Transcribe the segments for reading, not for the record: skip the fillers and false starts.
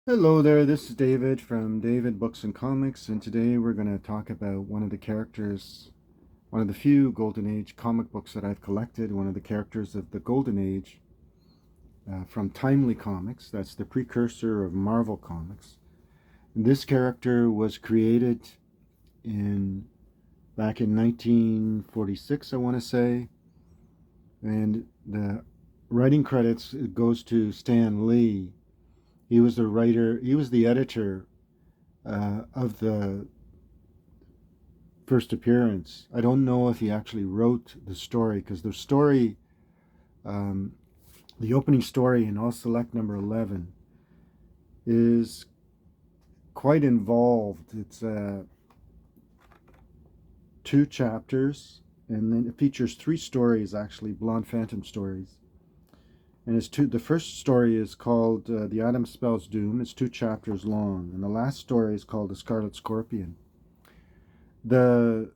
Hello there, this is David from David Books and Comics, and today we're going to talk about one of the characters, one of the few Golden Age comic books that I've collected, one of the characters of the Golden Age from Timely Comics. That's the precursor of Marvel Comics. And this character was created in back in 1946, I want to say, and the writing credits goes to Stan Lee. He was the writer, he was the editor of the first appearance. I don't know if he actually wrote the story because the story, um, the opening story in All Select number 11, is quite involved. It's two chapters, and then it features three stories actually, Blonde Phantom stories. And it's two. The first story is called "The Atom Spells Doom." It's two chapters long, and the last story is called "The Scarlet Scorpion." The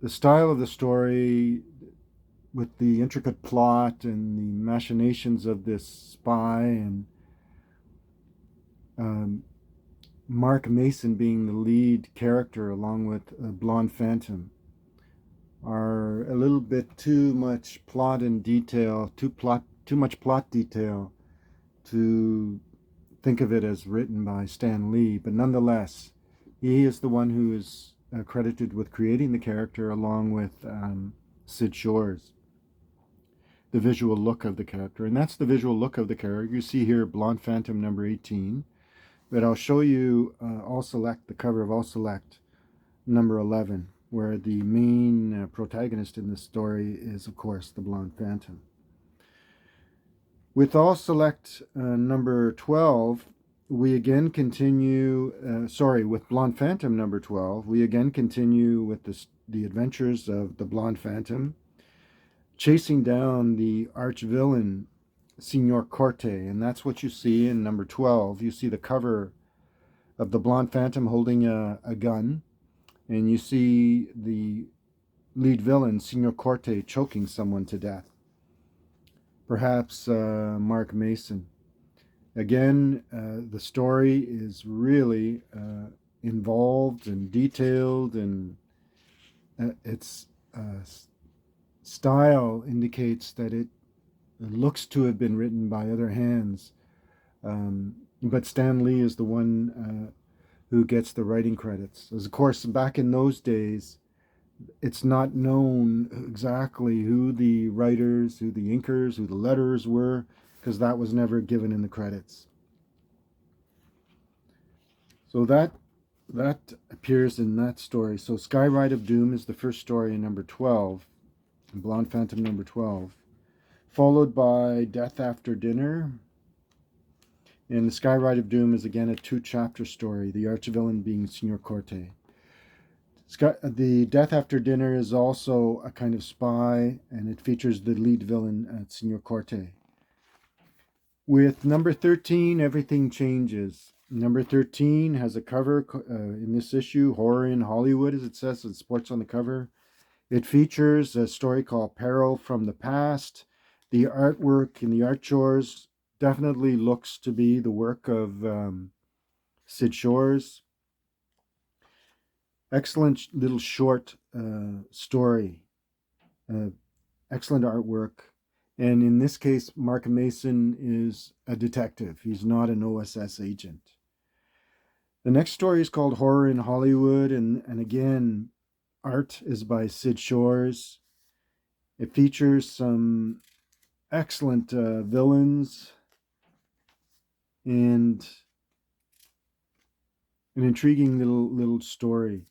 the style of the story, with the intricate plot and the machinations of this spy, and um, Mark Mason being the lead character along with Blonde Phantom, are a little bit too much plot and detail, too much plot detail to think of it as written by Stan Lee. But nonetheless, he is the one who is credited with creating the character along with Sid Shores, the visual look of the character. And that's the visual look of the character. You see here Blonde Phantom number 18. But I'll show you All Select, the cover of All Select number 11, where the main protagonist in this story is, of course, the Blonde Phantom. With All Select number 12, we again continue, with Blonde Phantom number 12, we again continue with the adventures of the Blonde Phantom, chasing down the arch villain, Signor Corte. And that's what you see in number 12. You see the cover of the Blonde Phantom holding a gun, and you see the lead villain, Signor Corte, choking someone to death. Perhaps Mark Mason. Again, the story is really involved and detailed, and its style indicates that it looks to have been written by other hands. But Stan Lee is the one who gets the writing credits. As of course, back in those days, it's not known exactly who the writers, who the inkers, who the letterers were, because that was never given in the credits. So that appears in that story. So Skyride of Doom is the first story in number 12, Blonde Phantom number 12, followed by Death After Dinner. And the Skyride of Doom is again a two-chapter story, the archvillain being Signor Corte. The Death After Dinner is also a kind of spy, and it features the lead villain, Signor Corte. With number 13, everything changes. Number 13 has a cover in this issue, Horror in Hollywood, as it says, it sports on the cover. It features a story called Peril from the Past. The artwork in the art chores definitely looks to be the work of Sid Shores. Excellent little short story. Excellent artwork. And in this case, Mark Mason is a detective. He's not an OSS agent. The next story is called Horror in Hollywood, and again, art is by Sid Shores. It features some excellent villains and an intriguing little story.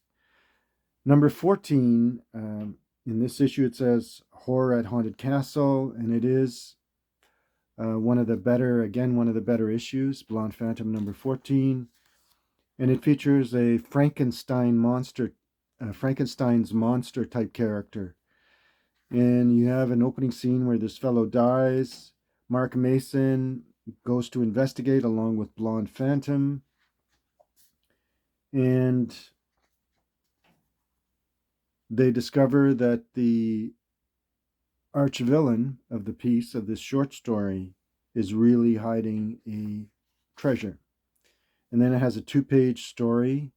Number 14, in this issue, it says Horror at Haunted Castle, and it is one of the better issues, Blonde Phantom number 14. And it features a Frankenstein's monster type character. And you have an opening scene where this fellow dies. Mark Mason goes to investigate along with Blonde Phantom. And they discover that the arch villain of the piece, of this short story, is really hiding a treasure. And then it has a 2-page story,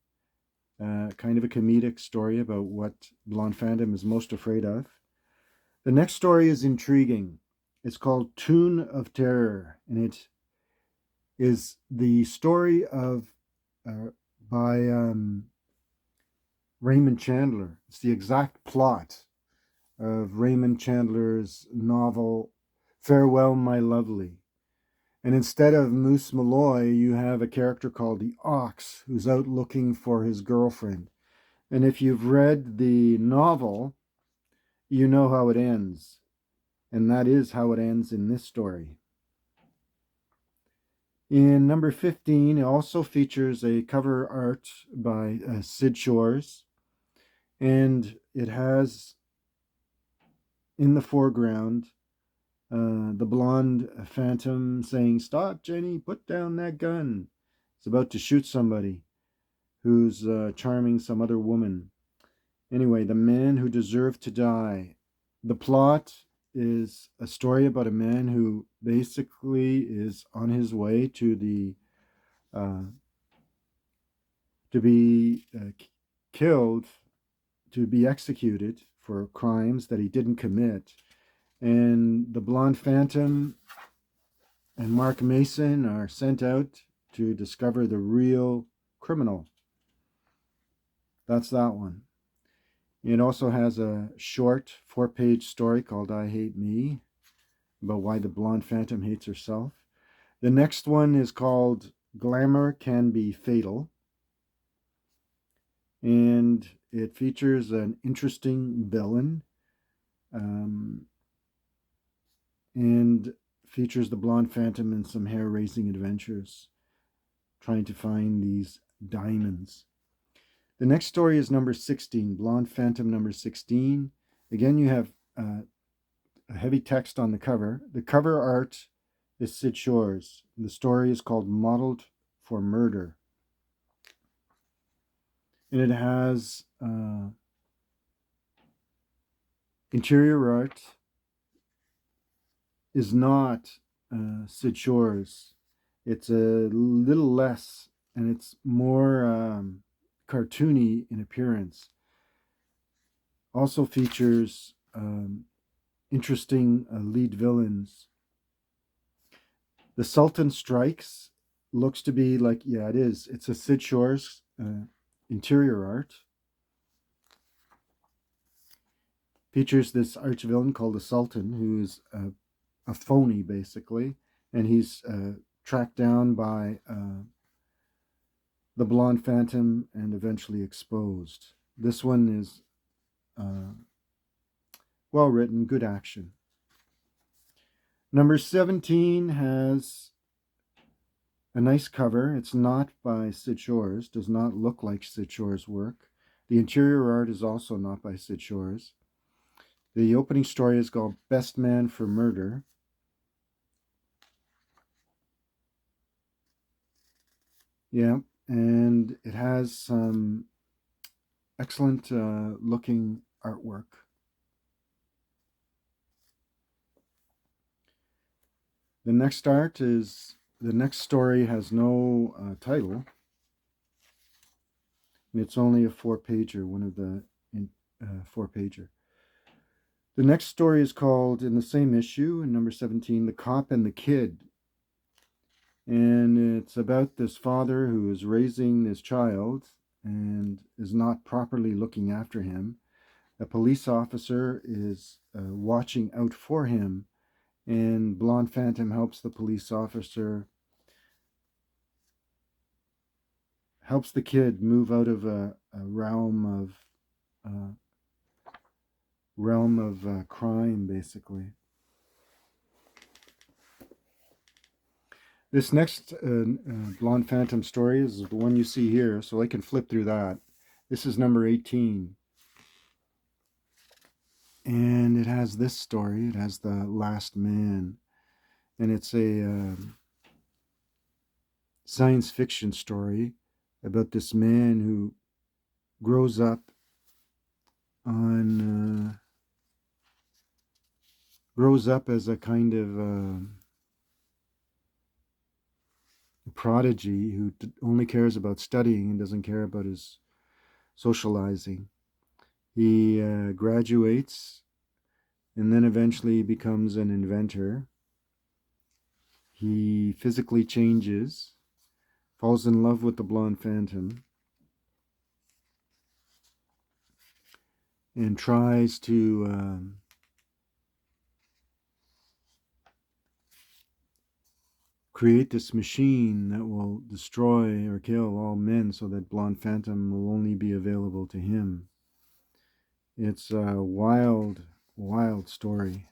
kind of a comedic story about what Blonde Phantom is most afraid of. The next story is intriguing. It's called Tune of Terror, and it is the story of uh, by Raymond Chandler. It's the exact plot of Raymond Chandler's novel Farewell, My Lovely. And instead of Moose Malloy, you have a character called the Ox who's out looking for his girlfriend. And if you've read the novel, you know how it ends. And that is how it ends in this story. In number 15, it also features a cover art by Sid Shores. And it has in the foreground the blonde phantom saying, "Stop, Jenny, put down that gun." It's about to shoot somebody who's charming some other woman. Anyway, the man who deserved to die. The plot is a story about a man who basically is on his way to the to be killed, to be executed for crimes that he didn't commit. And the blonde phantom and Mark Mason are sent out to discover the real criminal. That's that one. It also has a short 4-page story called I Hate Me, about why the blonde phantom hates herself. The next one is called Glamour Can Be Fatal, and it features an interesting villain, and features the blonde phantom in some hair-raising adventures, trying to find these diamonds. The next story is number 16, Blonde Phantom number 16. Again, you have a heavy text on the cover. The cover art is Sid Shores. The story is called Modeled for Murder. And it has interior art is not Sid Shores. It's a little less, and it's more cartoony in appearance. Also features interesting lead villains. The Sultan Strikes looks to be like, yeah, it is. It's a Sid Shores interior art. Features this arch villain called the Sultan, who's a phony, basically, and he's tracked down by the blonde phantom and eventually exposed. This one is well written, good action. Number 17 has a nice cover. It's not by Sid Shores, does not look like Sid Shores' work. The interior art is also not by Sid Shores. The opening story is called Best Man for Murder. Yeah, and it has some excellent looking artwork. The next story has no title. And it's only a 4-pager, one of the 4-pager. The next story is called, in the same issue, in number 17, The Cop and the Kid. And it's about this father who is raising this child and is not properly looking after him. A police officer is watching out for him, and Blonde Phantom helps the police officer, helps the kid move out of a realm of crime, basically. This next Blonde Phantom story is the one you see here, so I can flip through that. This is number 18. And it has this story. It has The Last Man. And it's a science fiction story about this man who grows up as a kind of prodigy who only cares about studying and doesn't care about his socializing. He graduates and then eventually becomes an inventor. He physically changes, falls in love with the blonde phantom, and tries to create this machine that will destroy or kill all men so that blonde phantom will only be available to him. It's a wild, wild story.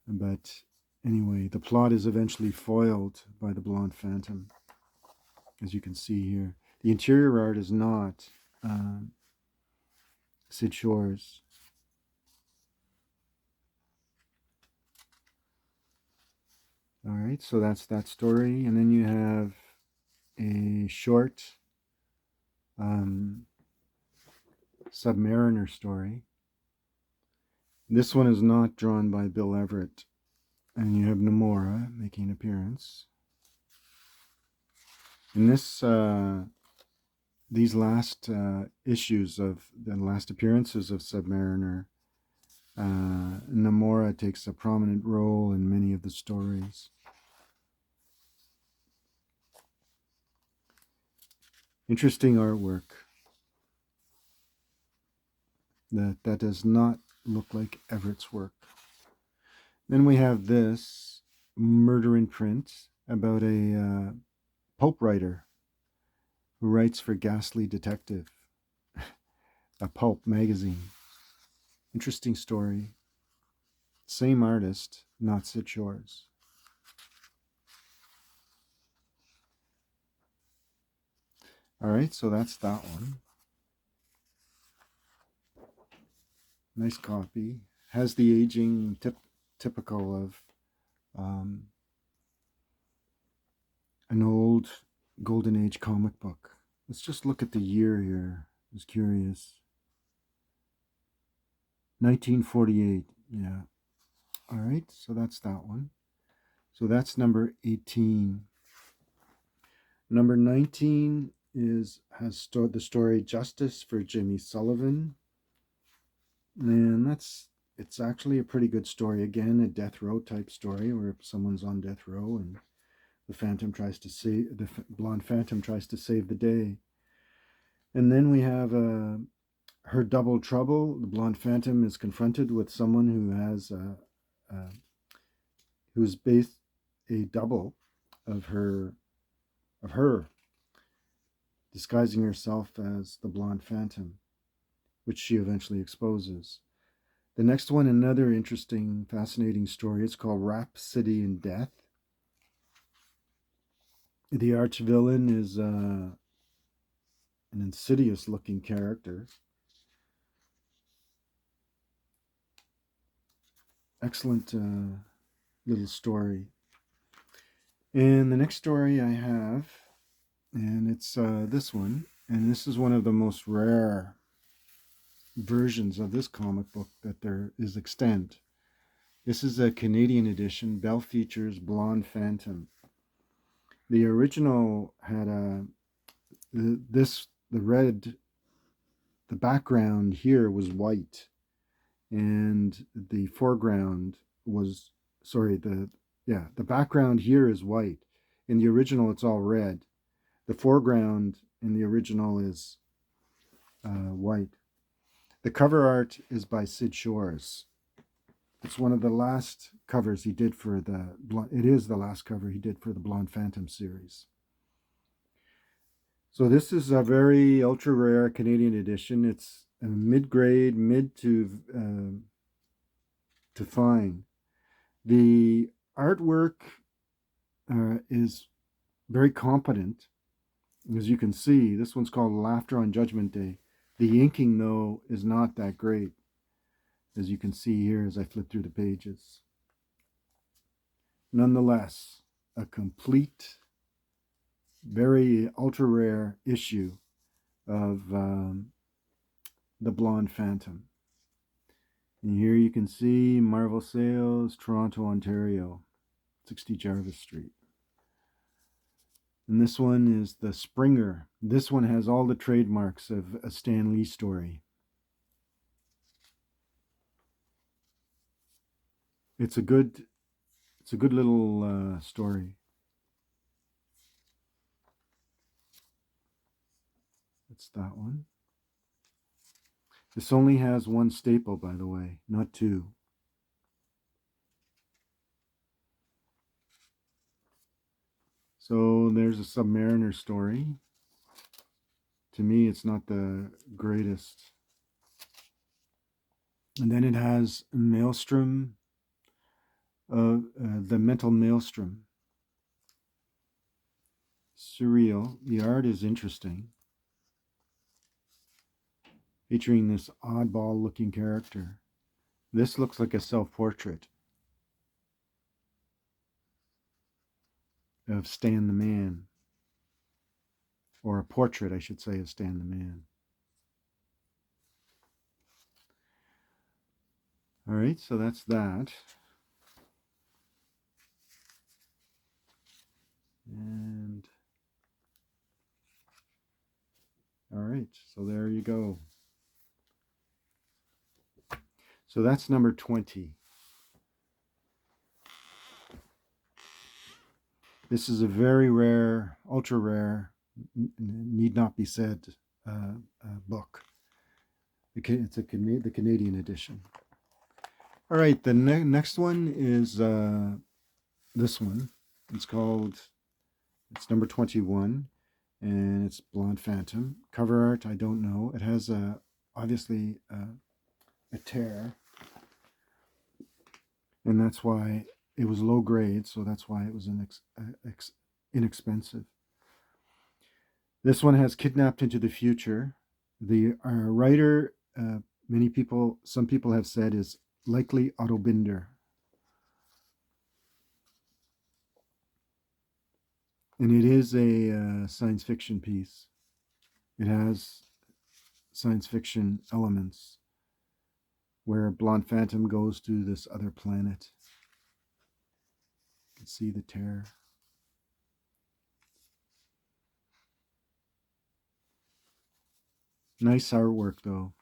But anyway, the plot is eventually foiled by the blonde phantom, as you can see here. The interior art is not Sid Shores. All right, so that's that story. And then you have a short Submariner story. This one is not drawn by Bill Everett. And you have Nomura making an appearance. In this, these last issues of the last appearances of Submariner, Nomura takes a prominent role in many of the stories. Interesting artwork that does not look like Everett's work. Then we have this Murder in Print about a pulp writer who writes for Ghastly Detective, a pulp magazine. Interesting story. Same artist, not Sid Shores. All right, so that's that one. Nice copy. Has the aging typical of an old Golden Age comic book. Let's just look at the year here. I was curious. 1948. Yeah. All right, so that's that one. So that's number 18. Number 19 has the story Justice for Jimmy Sullivan. And it's actually a pretty good story. Again, a death row type story where someone's on death row and the blonde phantom tries to save the day. And then we have her double trouble. The blonde phantom is confronted with someone who has who's based a double of her disguising herself as the blonde phantom, which she eventually exposes. The next one, another interesting, fascinating story. It's called Rhapsody in Death. The arch villain is an insidious looking character. Excellent little story. And the next story I have, and it's this one, and this is one of the most rare versions of this comic book that there is extant. This is a Canadian edition, Bell Features Blonde Phantom. The original had the background here was white, and the foreground was, the background here is white. In the original, it's all red. The foreground in the original is white. The cover art is by Sid Shores. It's one of the last covers he did for it is the last cover he did for the Blonde Phantom series. So this is a very ultra rare Canadian edition. It's a mid-grade, mid to fine. The artwork is very competent. As you can see, this one's called Laughter on Judgment Day. The inking, though, is not that great, as you can see here as I flip through the pages. Nonetheless, a complete, very ultra rare issue of the Blonde Phantom. And here you can see Marvel Sales, Toronto, Ontario, 60 Jarvis Street. And this one is the Springer. This one has all the trademarks of a Stan Lee story. It's a good little story. It's that one. This only has one staple, by the way, not two. So there's a Submariner story. To me, it's not the greatest. And then it has Maelstrom, the Mental Maelstrom. Surreal. The art is interesting, featuring this oddball looking character. This looks like a self-portrait of Stan the Man, or a portrait, I should say, of Stan the Man. All right, so that's that. And all right, so there you go. So that's number 20. This is a very rare, ultra rare, need not be said book. It's the Canadian edition. All right, the next one is this one. It's number 21, and it's Blonde Phantom. Cover art, I don't know. It has obviously a tear, and that's why it was low grade, so that's why it was inexpensive. This one has Kidnapped into the Future. The writer, some people have said, is likely Otto Binder. And it is a science fiction piece. It has science fiction elements where Blonde Phantom goes to this other planet. You can see the tear. Nice artwork, though.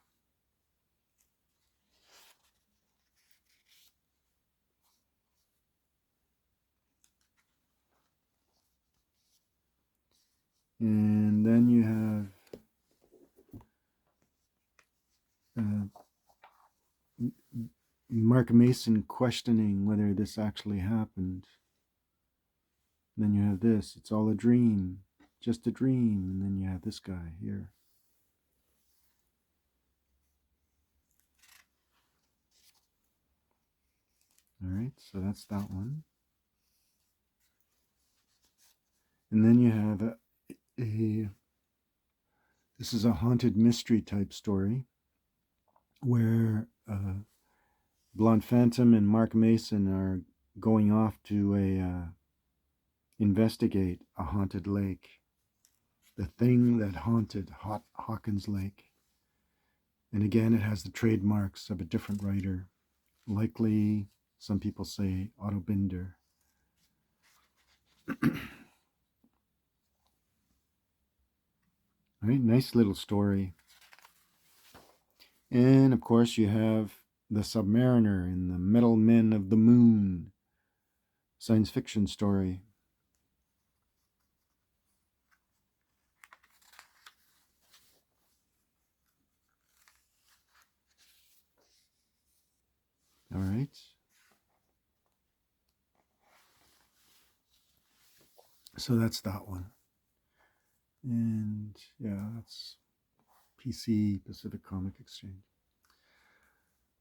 And then you have Mark Mason questioning whether this actually happened. And then you have this, it's all a dream, just a dream. And then you have this guy here. All right, so that's that one. And then you have this is a haunted mystery type story where Blonde Phantom and Mark Mason are going off to investigate a haunted lake, the thing that haunted Hawkins Lake. And again, it has the trademarks of a different writer, likely, some people say, Otto Binder. All right, nice little story. And of course, you have The Submariner and the Metal Men of the Moon, science fiction story. All right. So that's that one. And yeah, that's PC, Pacific Comic Exchange.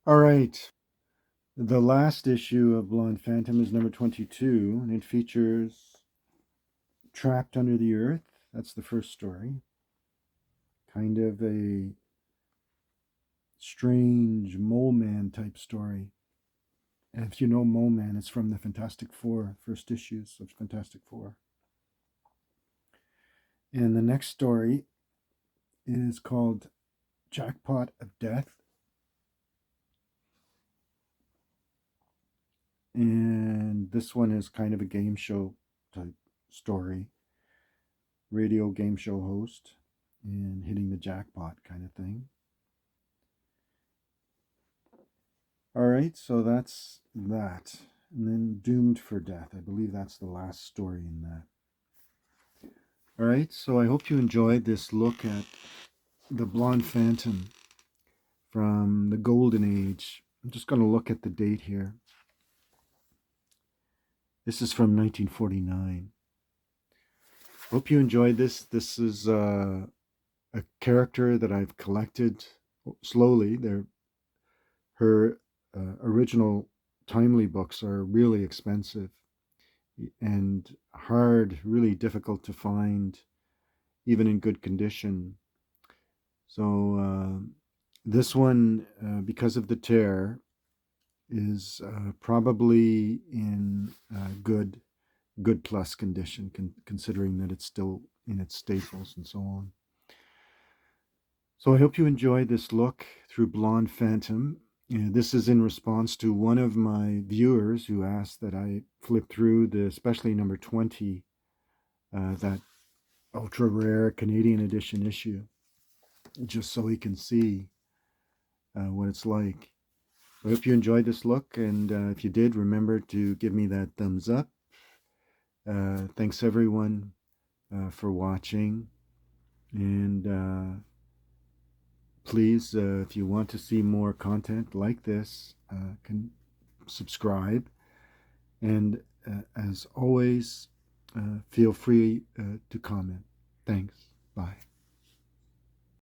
All right. The last issue of Blonde Phantom is number 22, and it features Trapped Under the Earth. That's the first story. Kind of a strange Mole Man type story. And if you know Mole Man, it's from the Fantastic Four, first issues of Fantastic Four. And the next story is called Jackpot of Death. And this one is kind of a game show type story. radio game show host and hitting the jackpot kind of thing. All right, so that's that. And then Doomed for Death. I believe that's the last story in that. All right, so I hope you enjoyed this look at the Blonde Phantom from the Golden Age. I'm just going to look at the date here. This is from 1949. Hope you enjoyed this. This is a character that I've collected slowly. Her original Timely books are really expensive and hard, really difficult to find, even in good condition. So this one, because of the tear, is probably in good plus condition, considering that it's still in its staples and so on. So I hope you enjoyed this look through Blonde Phantom. This is in response to one of my viewers who asked that I flip through especially number 20, that ultra rare Canadian edition issue, just so he can see what it's like. I hope you enjoyed this look, and if you did, remember to give me that thumbs up. Thanks everyone for watching, and please, if you want to see more content like this, can subscribe, and as always, feel free to comment. Thanks. Bye.